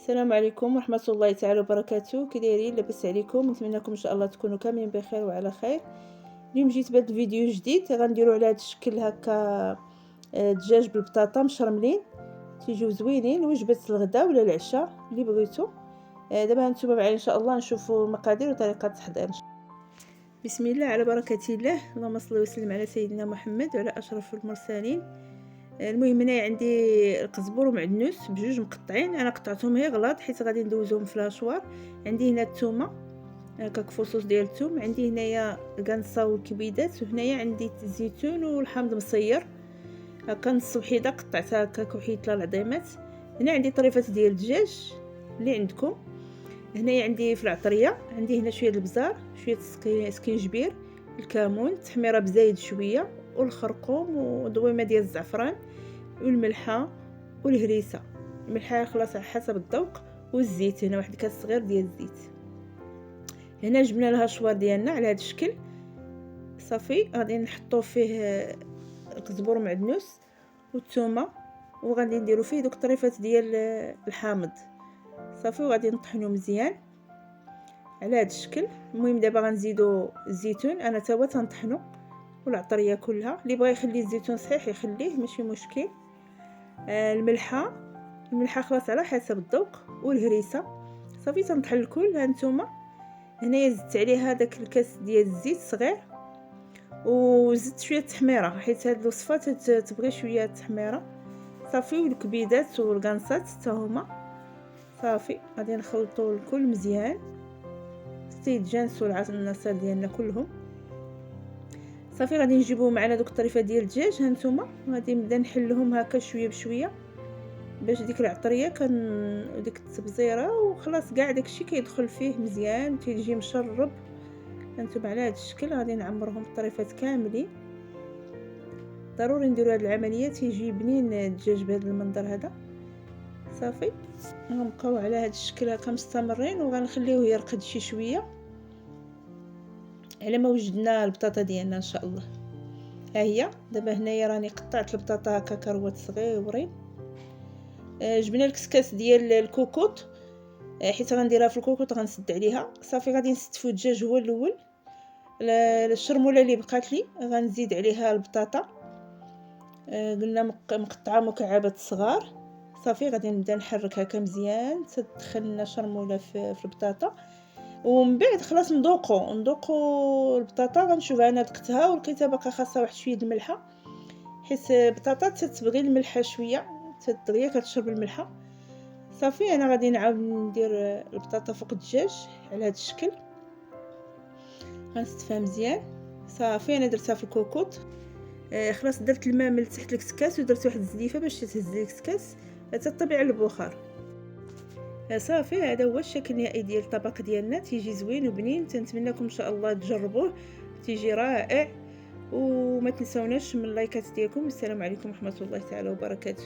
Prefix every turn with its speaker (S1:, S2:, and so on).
S1: السلام عليكم ورحمة الله تعالى وبركاته. كي دايرين؟ لاباس عليكم؟ نتمنىكم ان شاء الله تكونوا كاملين بخير وعلى خير. اليوم جيت بهذا الفيديو جديد غنديروا على هذا الشكل هكا دجاج بالبطاطا مشرملين، تيجيو زوينين، وجبه الغداء ولا العشاء اللي بغيتو. دابا هانتوما معايا ان شاء الله نشوفوا المقادير وطريقه التحضير. بسم الله على بركه الله، اللهم صل وسلم على سيدنا محمد وعلى اشرف المرسلين. المهم هنايا عندي القزبر ومعدنوس بجوج مقطعين، انا قطعتهم هي غلاط حيت غادي ندوزهم في لاشوار. عندي هنا الثومه هكاك فصوص ديال الثوم، عندي هنايا القنصه والكبيدات، وهنايا عندي الزيتون والحامض مصير هكا نص وحيده قطعتها هكاك وحيدت لها العظيمات. هنا عندي طريفات ديال الدجاج اللي عندكم. هنايا عندي في العطريه عندي هنا شويه البزار، شويه سكينجبير، الكمون، تحميره بزايد شويه، والخرقوم وضويمه ديال الزعفران والملحه والهريسه. الملحه خلاص على حسب الذوق، والزيت هنا واحد كاس صغير ديال الزيت. هنا جبنا لها الشوار ديالنا على هذا الشكل. صافي غادي نحطو فيه القزبر ومعدنوس والثومه، وغادي نديرو فيه دوك الطريفات ديال الحامض. صافي وغادي نطحنو مزيان على هذا الشكل. المهم دابا غنزيدو الزيتون، انا تا هو تنطحنو، والعطريه كلها. اللي بغى يخلي الزيتون صحيح يخليه ماشي مشكل. الملحه خلاص على حسب الذوق، والهريسه. صافي تنطحن الكل. هانتوما هنايا زدت عليها داك الكاس ديال الزيت صغير، وزدت شويه تحميره حيت هاد الوصفه تبغي شويه تحميره. صافي والكبيدات والقنصات حتى هما. صافي غادي نخلطوا الكل مزيان حتى يتجانسوا العناصر ديالنا كلهم. صافي غادي نجيبو معنا دوك الطريفه ديال الدجاج. هانتوما غادي نبدا نحلهم هكا شويه بشويه باش ديك العطريه وديك التبزيره وخلاص كاع داكشي كيدخل فيه مزيان تيجي مشرب. هانتوما على هذا الشكل غادي نعمرهم الطريفات كاملين. ضروري نديروا هذه العمليه تيجي بنين الدجاج بهذا المنظر هذا. صافي غنبقاو على هذا الشكل هكا مستمرين، وغنخليوه يرقد شي شويه على ما وجدنا البطاطا ديالنا ان شاء الله. ها هي دابا هنايا راني قطعت البطاطا هكا كروات صغيورين. جبنا الكسكاس ديال الكوكوط حيت غنديرها في الكوكوط غنسد عليها. صافي غادي نستفو الدجاج هو الاول. الشرموله اللي بقات لي غنزيد عليها البطاطا، قلنا مقطعه مكعبات صغار. صافي غادي نبدا نحرك هكا مزيان تدخل لنا شرموله في البطاطا، ومن بعد خلاص ندوقو البطاطا. غنشوفها انا دقتها ولقيتها باقا خاصها واحد شويه الملحه، حيت البطاطا تتبغي الملحه شويه، دغيا كتشرب الملحه. صافي انا غادي نعاود ندير البطاطا فوق الدجاج على هذا الشكل. غنستفها مزيان. صافي انا درتها في الكوكوط. خلاص درت الماء من تحت الكسكاس ودرت واحد الزليفه باش تهز الكسكاس حتى طبيعي البخار. صافي هذا هو الشكل النهائي ديال الطبق ديالنا. تيجي زوين وبنين، تنتمنىكم ان شاء الله تجربوه، تيجي رائع. وما تنساوناش من اللايكات ديالكم. السلام عليكم ورحمه الله تعالى وبركاته.